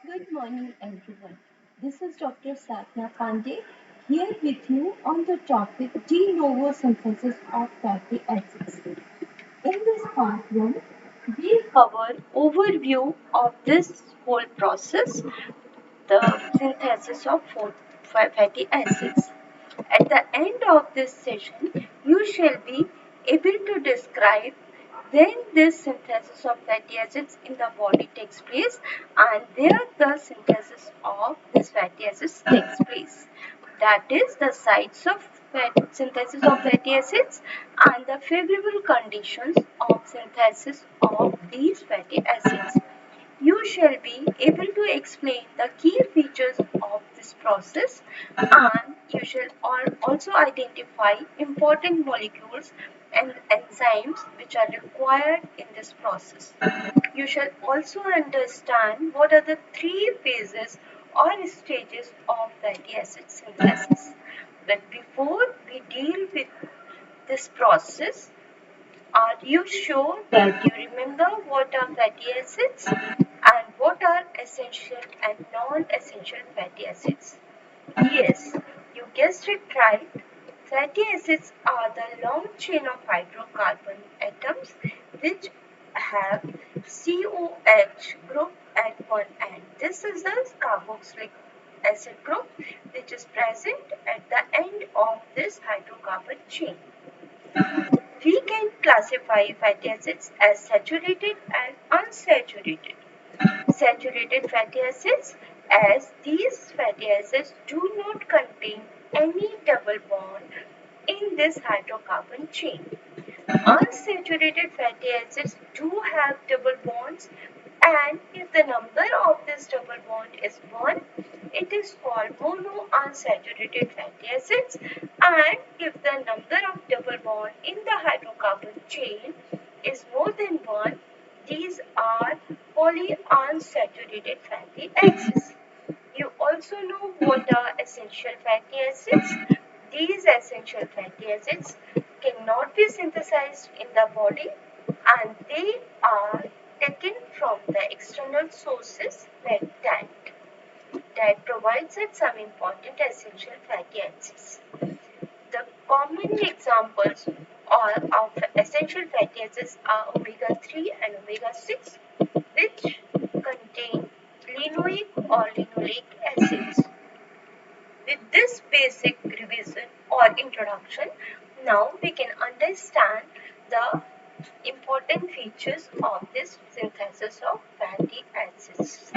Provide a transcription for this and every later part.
Good morning, everyone. This is Dr. Satna Pandey here with you on the topic de novo synthesis of fatty acids. In this part 1, we cover overview of this whole process, the synthesis of fatty acids. At the end of this session, you shall be able to describe when this synthesis of fatty acids in the body takes place and where the synthesis of this fatty acids takes place. That is the sites of synthesis of fatty acids and the favorable conditions of synthesis of these fatty acids. You shall be able to explain the key features of this process and you shall also identify important molecules and enzymes which are required in this process. You shall also understand what are the three phases or stages of fatty acid synthesis. But before we deal with this process, are you sure that you remember what are fatty acids and what are essential and non-essential fatty acids? Yes, you guessed it right. Fatty acids are the long chain of hydrocarbon atoms which have COH group at one end. This is the carboxylic acid group which is present at the end of this hydrocarbon chain. We can classify fatty acids as saturated and unsaturated. Saturated fatty acids, as these fatty acids do not contain any double bond in this hydrocarbon chain. Unsaturated fatty acids do have double bonds, and if the number of this double bond is 1, it is called monounsaturated fatty acids, and if the number of double bond in the hydrocarbon chain is more than 1, these are polyunsaturated fatty acids. You also know what are essential fatty acids. These essential fatty acids cannot be synthesized in the body and they are taken from the external sources like that provides us some important essential fatty acids. The common examples of essential fatty acids are omega-3 and omega-6, which contain linoleic or linoleic acids. With this basic revision or introduction, now we can understand the important features of this synthesis of fatty acids.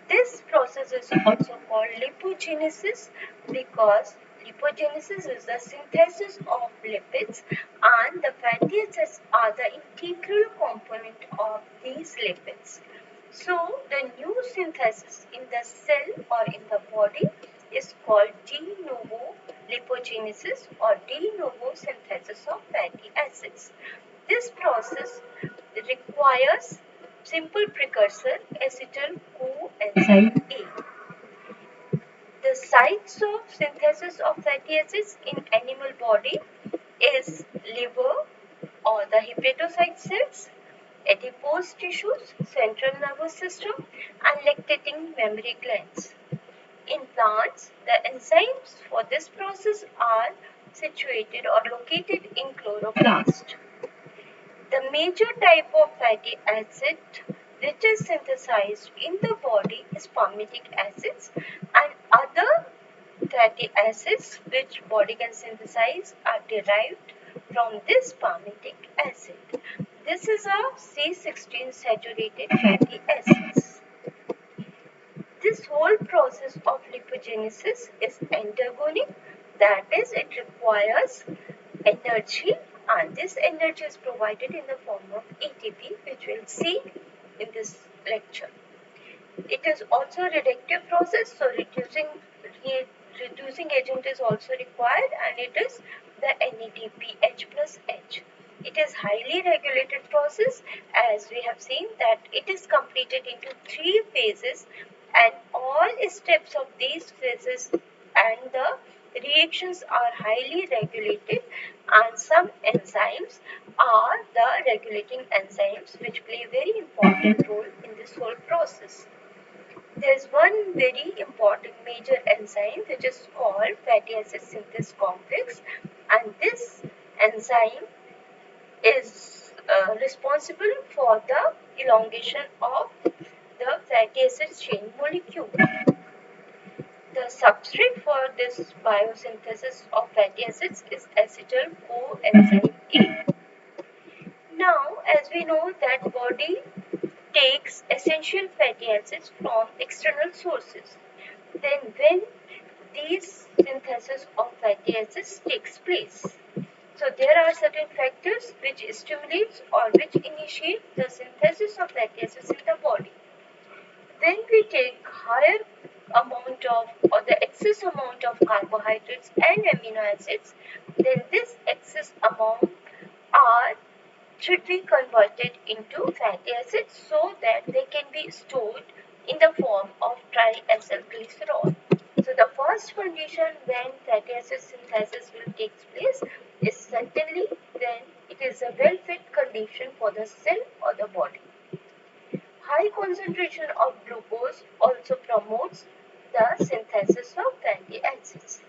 This process is also called lipogenesis because lipogenesis is the synthesis of lipids and the fatty acids are the integral component of these lipids. So, the new synthesis in the cell or in the body is called de novo lipogenesis or de novo synthesis of fatty acids. This process requires simple precursor acetyl coenzyme A. The sites of synthesis of fatty acids in animal body is liver or the hepatocyte cells, adipose tissues, central nervous system and lactating mammary glands. In plants, the enzymes for this process are situated or located in chloroplast. The major type of fatty acid which is synthesized in the body is palmitic acids and other fatty acids which body can synthesize are derived from this palmitic acid. This is a C16 saturated fatty acids. This whole process of lipogenesis is endergonic, that is, it requires energy and this energy is provided in the form of ATP, which we'll see in this lecture. It is also a reductive process, so reducing agent is also required and it is the NADPH plus H. It is highly regulated process as we have seen that it is completed into 3 phases and all steps of these phases and the reactions are highly regulated and some enzymes are the regulating enzymes which play a very important role in this whole process. There's one very important major enzyme which is called fatty acid synthase complex, and this enzyme is responsible for the elongation of the fatty acid chain molecule. The substrate for this biosynthesis of fatty acids is acetyl coenzyme A. Now, as we know that body takes essential fatty acids from external sources, then when these synthesis of fatty acids takes place, so there are certain factors which stimulates or which initiate the synthesis of fatty acids in the body. When we take higher amount of or the excess amount of carbohydrates and amino acids, then this excess amount are should be converted into fatty acids so that they can be stored in the form of triacylglycerol. So the first condition when fatty acid synthesis will take place is certainly when it is a well-fit condition for the cell or the body. High concentration of glucose also promotes the synthesis of fatty acids.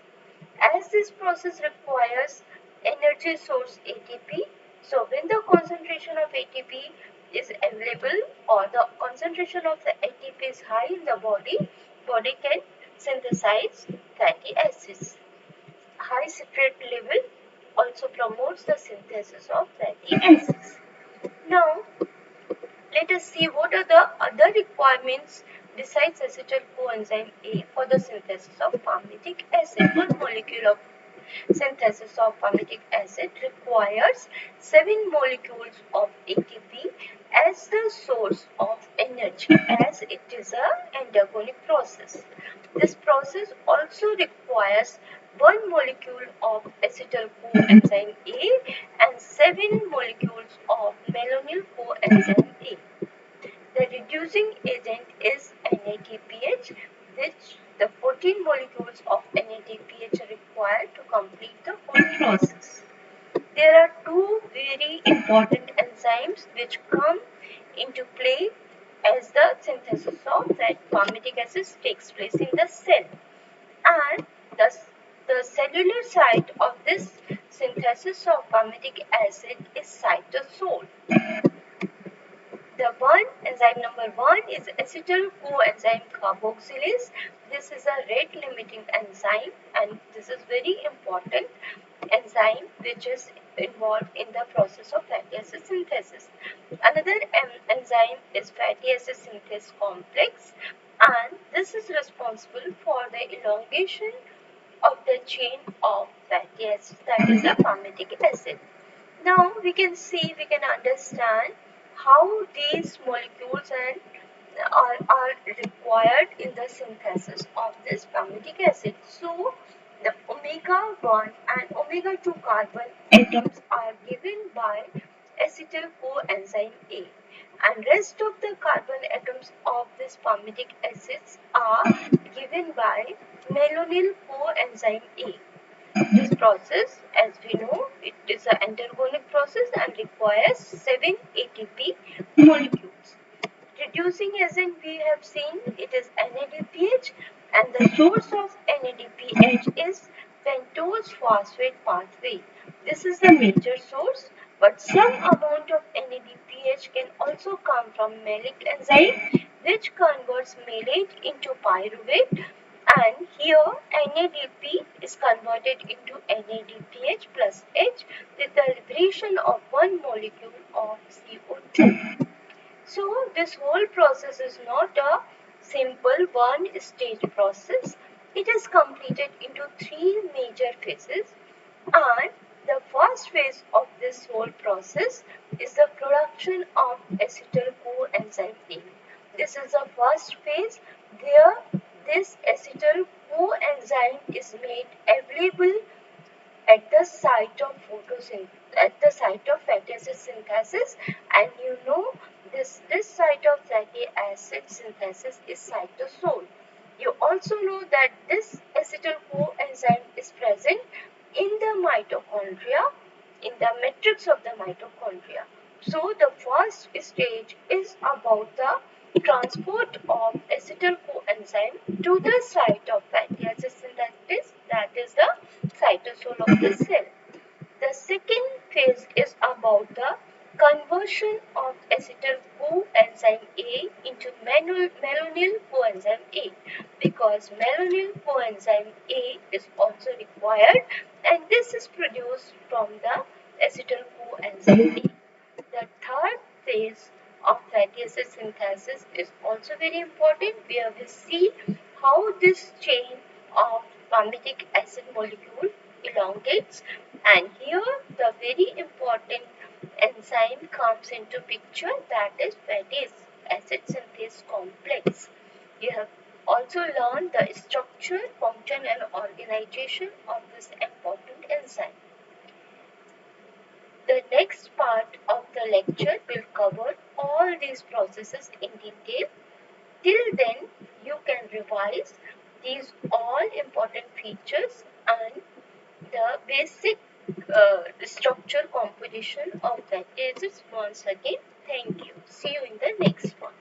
As this process requires energy source ATP, so when the concentration of ATP is available or the concentration of the ATP is high in the body can synthesize fatty acids. High citrate level also promotes the synthesis of fatty acids. Now, let us see what are the other requirements besides acetyl coenzyme A for the synthesis of palmitic acid. One molecule of synthesis of palmitic acid requires 7 molecules of ATP as the source of energy, as it is an endergonic process. This process also requires 1 molecule of acetyl coenzyme A and 7 molecules of malonyl coenzyme A. The reducing agent is NADPH, which the 14 molecules of NADPH are required to complete the whole process. There are two very important enzymes which come into play as the synthesis of that palmitic acid takes place in the cell. And the cellular site of this synthesis of palmitic acid is cytosol. The one enzyme number 1 is acetyl coenzyme carboxylase. This is a rate limiting enzyme and this is very important enzyme which is involved in the process of fatty acid synthesis. Another enzyme is fatty acid synthase complex, and this is responsible for the elongation of the chain of fatty acids, that is the palmitic acid. Now we can understand how these molecules are required in the synthesis of this palmitic acid. So the omega 1 and omega 2 carbon atoms are given by acetyl coenzyme A, and rest of the carbon atoms of this palmitic acids are given by malonyl coenzyme A. This process, as we know, it is an endergonic process and requires 7 ATP molecules. Reducing agent we have seen it is NADPH, and the source of NADPH is pentose phosphate pathway. This is the major source, but some amount of NADPH can also come from malic enzyme which converts malate into pyruvate, and here NADP is converted into NADPH plus H with the liberation of one molecule of CO2. So this whole process is not a simple one stage process. It is completed into 3 major phases, and the first phase of this whole process is the production of acetyl coenzyme A. This is the first phase where this acetyl coenzyme is made available at the site of fatty acid synthesis, and you know this site of fatty acid synthesis is cytosol. You also know that this acetyl coenzyme is present in the mitochondria, in the matrix of the mitochondria. So the first stage is about the transport of acetyl enzyme to the site of fatty acid synthesis, that is the cytosol of the cell. The second phase is about the conversion of acetyl coenzyme A into malonyl coenzyme A, because malonyl coenzyme A is also required, and this is produced from the acetyl coenzyme A. The third phase of fatty acid synthesis is also very important, where we see how this chain of palmitic acid molecule elongates, and here the very important enzyme comes into picture, that is fatty acid synthase complex. You have also learned the structure, function and organization of this important enzyme. The next part of the lecture will cover all these processes in detail. Till then, you can revise these all important features and the basic structure composition of fatty acids once again. Thank you. See you in the next one.